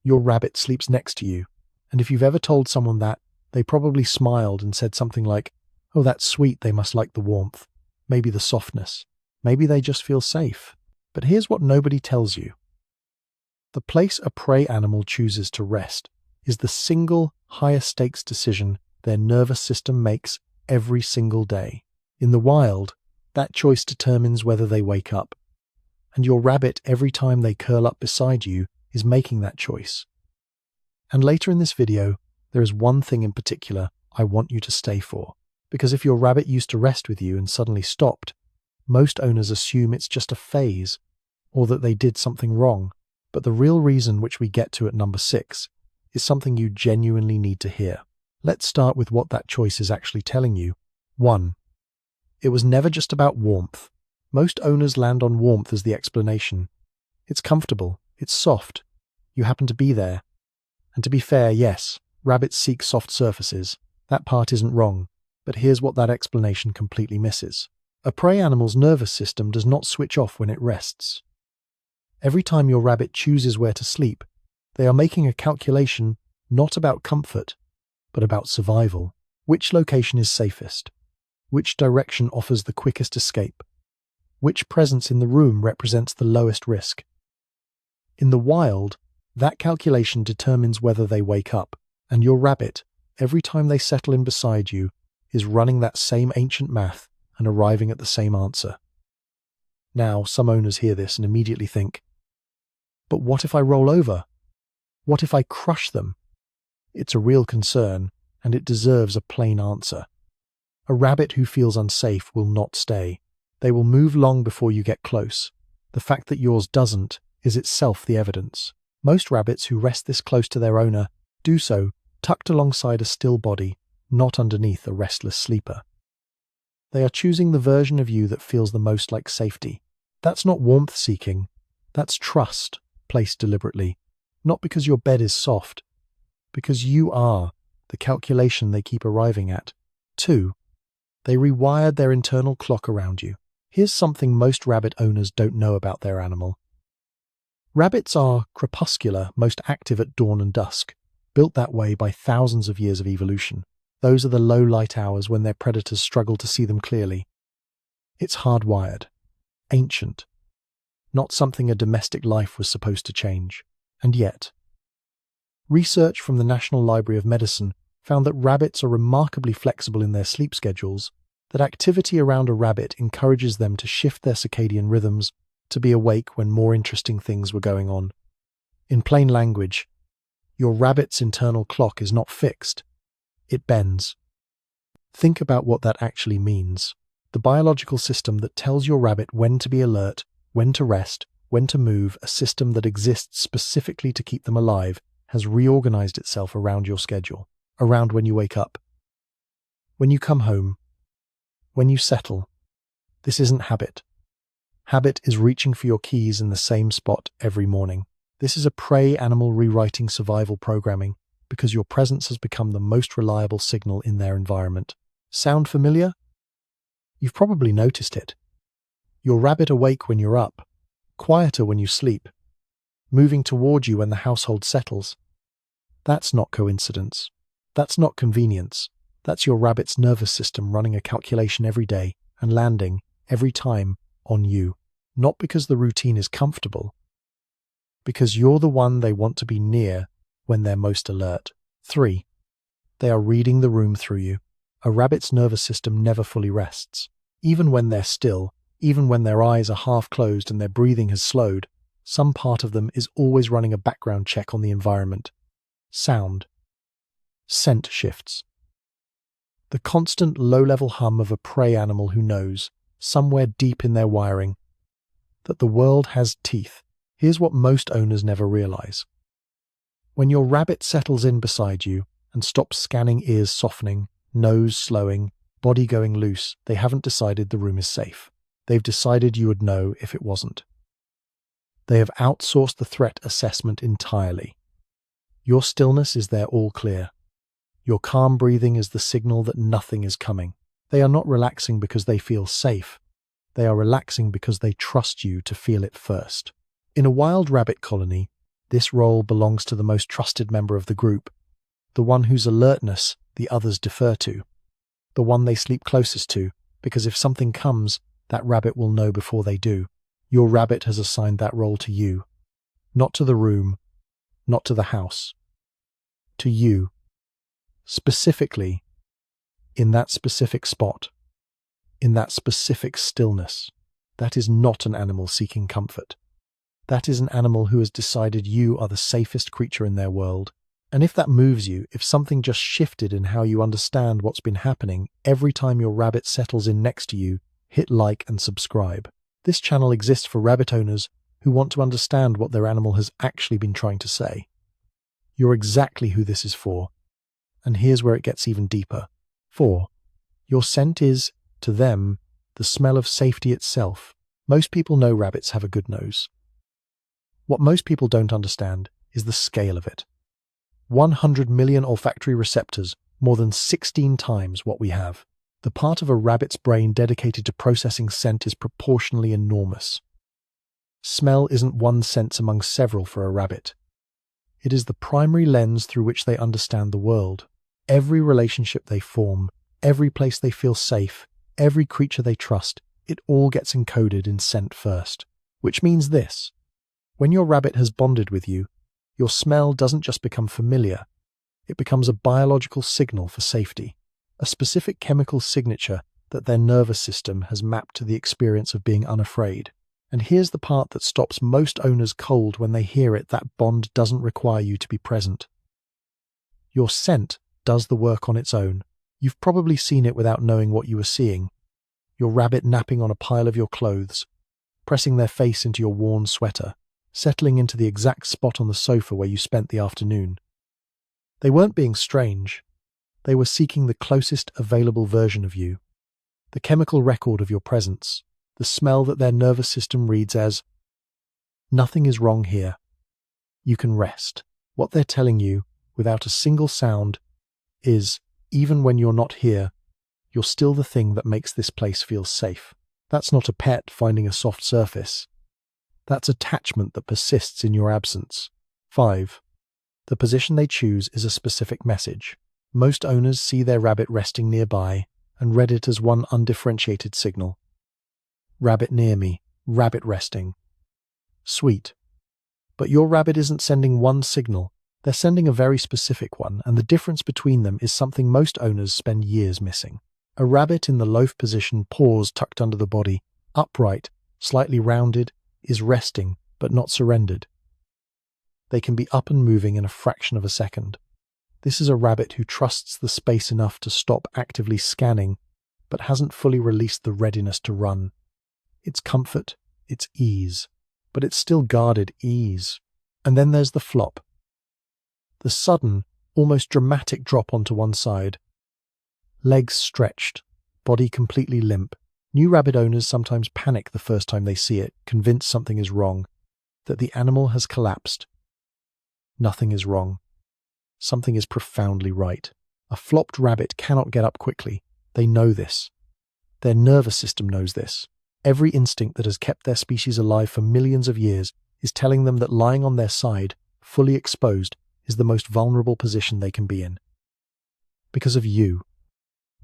Your rabbit sleeps next to you, and if you've ever told someone that, they probably smiled and said something like, "Oh, that's sweet, they must like the warmth, maybe the softness, maybe they just feel safe." But here's what nobody tells you. The place a prey animal chooses to rest is the single highest stakes decision their nervous system makes every single day. In the wild, that choice determines whether they wake up. And your rabbit, every time they curl up beside you, is making that choice. And later in this video, there is one thing in particular I want you to stay for. Because if your rabbit used to rest with you and suddenly stopped, most owners assume it's just a phase, or that they did something wrong. But the real reason, which we get to at number 6, is something you genuinely need to hear. Let's start with what that choice is actually telling you. 1. It was never just about warmth. Most owners land on warmth as the explanation. It's comfortable, it's soft, you happen to be there. And to be fair, yes, rabbits seek soft surfaces. That part isn't wrong, but here's what that explanation completely misses. A prey animal's nervous system does not switch off when it rests. Every time your rabbit chooses where to sleep, they are making a calculation not about comfort, but about survival. Which location is safest? Which direction offers the quickest escape? Which presence in the room represents the lowest risk? In the wild, that calculation determines whether they wake up, and your rabbit, every time they settle in beside you, is running that same ancient math and arriving at the same answer. Now, some owners hear this and immediately think, but what if I roll over? What if I crush them? It's a real concern, and it deserves a plain answer. A rabbit who feels unsafe will not stay. They will move long before you get close. The fact that yours doesn't is itself the evidence. Most rabbits who rest this close to their owner do so tucked alongside a still body, not underneath a restless sleeper. They are choosing the version of you that feels the most like safety. That's not warmth seeking, that's trust, placed deliberately. Not because your bed is soft, because you are the calculation they keep arriving at. 2. They rewired their internal clock around you. Here's something most rabbit owners don't know about their animal. Rabbits are crepuscular, most active at dawn and dusk, built that way by thousands of years of evolution. Those are the low light hours when their predators struggle to see them clearly. It's hardwired, ancient, not something a domestic life was supposed to change. And yet, research from the National Library of Medicine found that rabbits are remarkably flexible in their sleep schedules, that activity around a rabbit encourages them to shift their circadian rhythms to be awake when more interesting things were going on. In plain language, your rabbit's internal clock is not fixed, it bends. Think about what that actually means. The biological system that tells your rabbit when to be alert, when to rest, when to move, a system that exists specifically to keep them alive, has reorganized itself around your schedule, around when you wake up, when you come home, when you settle. This isn't habit. Habit is reaching for your keys in the same spot every morning. This is a prey animal rewriting survival programming because your presence has become the most reliable signal in their environment. Sound familiar? You've probably noticed it. Your rabbit awake when you're up, quieter when you sleep, moving toward you when the household settles. That's not coincidence. That's not convenience. That's your rabbit's nervous system running a calculation every day and landing, every time, on you. Not because the routine is comfortable, because you're the one they want to be near when they're most alert. 3. They are reading the room through you. A rabbit's nervous system never fully rests. Even when they're still, even when their eyes are half closed and their breathing has slowed, some part of them is always running a background check on the environment. Sound. Scent shifts. The constant low-level hum of a prey animal who knows, somewhere deep in their wiring, that the world has teeth. Here's what most owners never realize. When your rabbit settles in beside you and stops scanning, ears softening, nose slowing, body going loose, they haven't decided the room is safe. They've decided you would know if it wasn't. They have outsourced the threat assessment entirely. Your stillness is their all clear. Your calm breathing is the signal that nothing is coming. They are not relaxing because they feel safe. They are relaxing because they trust you to feel it first. In a wild rabbit colony, This role belongs to the most trusted member of the group, the one whose alertness the others defer to, the one they sleep closest to, because if something comes, that rabbit will know before they do. Your rabbit has assigned that role to you, not to the room, not to the house, to you, specifically, in that specific spot, in that specific stillness. That is not an animal seeking comfort. That is an animal who has decided you are the safest creature in their world. And if that moves you, if something just shifted in how you understand what's been happening, every time your rabbit settles in next to you, hit like and subscribe. This channel exists for rabbit owners who want to understand what their animal has actually been trying to say. You're exactly who this is for. And here's where it gets even deeper. 4. Your scent is, to them, the smell of safety itself. Most people know rabbits have a good nose. What most people don't understand is the scale of it. 100 million olfactory receptors, more than 16 times what we have. The part of a rabbit's brain dedicated to processing scent is proportionally enormous. Smell isn't one sense among several for a rabbit. It is the primary lens through which they understand the world. Every relationship they form, every place they feel safe, every creature they trust, it all gets encoded in scent first. Which means this: when your rabbit has bonded with you, your smell doesn't just become familiar, it becomes a biological signal for safety, a specific chemical signature that their nervous system has mapped to the experience of being unafraid. And here's the part that stops most owners cold when they hear it: that bond doesn't require you to be present. Your scent does the work on its own. You've probably seen it without knowing what you were seeing. Your rabbit napping on a pile of your clothes, pressing their face into your worn sweater, settling into the exact spot on the sofa where you spent the afternoon. They weren't being strange. They were seeking the closest available version of you, the chemical record of your presence, the smell that their nervous system reads as, nothing is wrong here. You can rest. What they're telling you, without a single sound, is, even when you're not here, you're still the thing that makes this place feel safe. That's not a pet finding a soft surface. That's attachment that persists in your absence. 5. The position they choose is a specific message. Most owners see their rabbit resting nearby and read it as one undifferentiated signal. Rabbit near me, rabbit resting. Sweet. But your rabbit isn't sending one signal. They're sending a very specific one, and the difference between them is something most owners spend years missing. A rabbit in the loaf position, paws tucked under the body, upright, slightly rounded, is resting, but not surrendered. They can be up and moving in a fraction of a second. This is a rabbit who trusts the space enough to stop actively scanning, but hasn't fully released the readiness to run. It's comfort, it's ease, but it's still guarded ease. And then there's the flop. The sudden, almost dramatic drop onto one side. Legs stretched, body completely limp. New rabbit owners sometimes panic the first time they see it, convinced something is wrong, that the animal has collapsed. Nothing is wrong. Something is profoundly right. A flopped rabbit cannot get up quickly. They know this. Their nervous system knows this. Every instinct that has kept their species alive for millions of years is telling them that lying on their side, fully exposed, is the most vulnerable position they can be in. Because of you.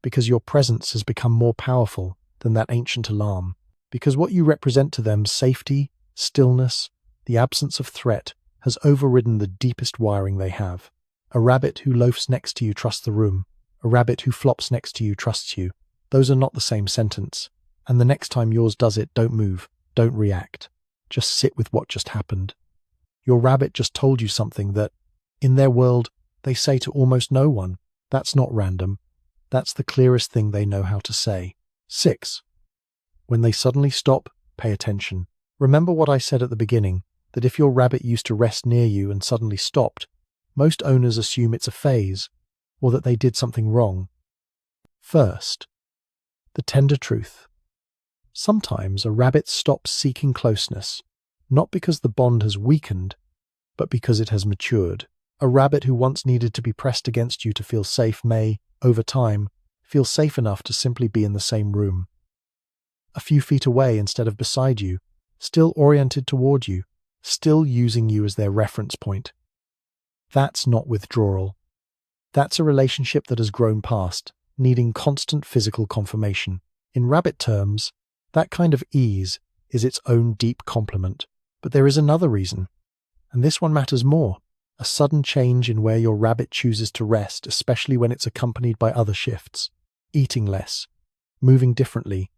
Because your presence has become more powerful than that ancient alarm. Because what you represent to them, safety, stillness, the absence of threat, has overridden the deepest wiring they have. A rabbit who loafs next to you trusts the room. A rabbit who flops next to you trusts you. Those are not the same sentence. And the next time yours does it, don't move, don't react. Just sit with what just happened. Your rabbit just told you something that, in their world, they say to almost no one. That's not random. That's the clearest thing they know how to say. 6. When they suddenly stop, pay attention. Remember what I said at the beginning, that if your rabbit used to rest near you and suddenly stopped, most owners assume it's a phase, or that they did something wrong. First, the tender truth. Sometimes a rabbit stops seeking closeness, not because the bond has weakened, but because it has matured. A rabbit who once needed to be pressed against you to feel safe may, over time, feel safe enough to simply be in the same room. A few feet away instead of beside you, still oriented toward you, still using you as their reference point. That's not withdrawal. That's a relationship that has grown past, needing constant physical confirmation. In rabbit terms, that kind of ease is its own deep compliment. But there is another reason, and this one matters more. A sudden change in where your rabbit chooses to rest, especially when it's accompanied by other shifts. Eating less, moving differently,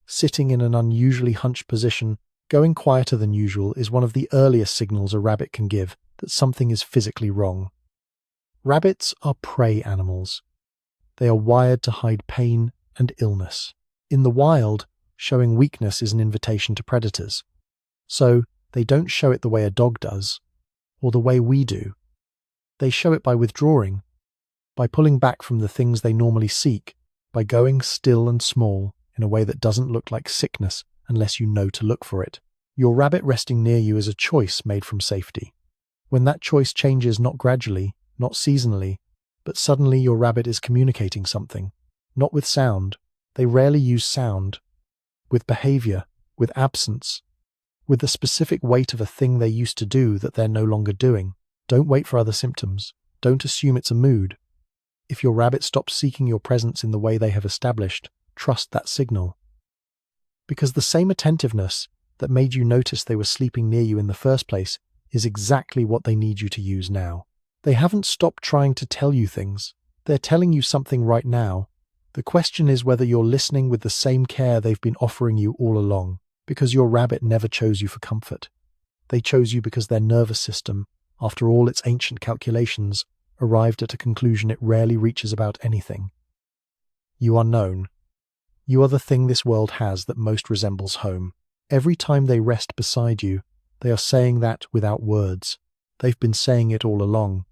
sitting in an unusually hunched position, going quieter than usual is one of the earliest signals a rabbit can give that something is physically wrong. Rabbits are prey animals. They are wired to hide pain and illness. In the wild, showing weakness is an invitation to predators. So, they don't show it the way a dog does, or the way we do. They show it by withdrawing, by pulling back from the things they normally seek, by going still and small in a way that doesn't look like sickness unless you know to look for it. Your rabbit resting near you is a choice made from safety. When that choice changes not gradually, not seasonally, but suddenly your rabbit is communicating something, not with sound. They rarely use sound. With behavior, with absence, with the specific weight of a thing they used to do that they're no longer doing. Don't wait for other symptoms. Don't assume it's a mood. If your rabbit stops seeking your presence in the way they have established, trust that signal. Because the same attentiveness that made you notice they were sleeping near you in the first place is exactly what they need you to use now. They haven't stopped trying to tell you things. They're telling you something right now. The question is whether you're listening with the same care they've been offering you all along, because your rabbit never chose you for comfort. They chose you because their nervous system, after all its ancient calculations, arrived at a conclusion it rarely reaches about anything. You are known. You are the thing this world has that most resembles home. Every time they rest beside you, they are saying that without words. They've been saying it all along.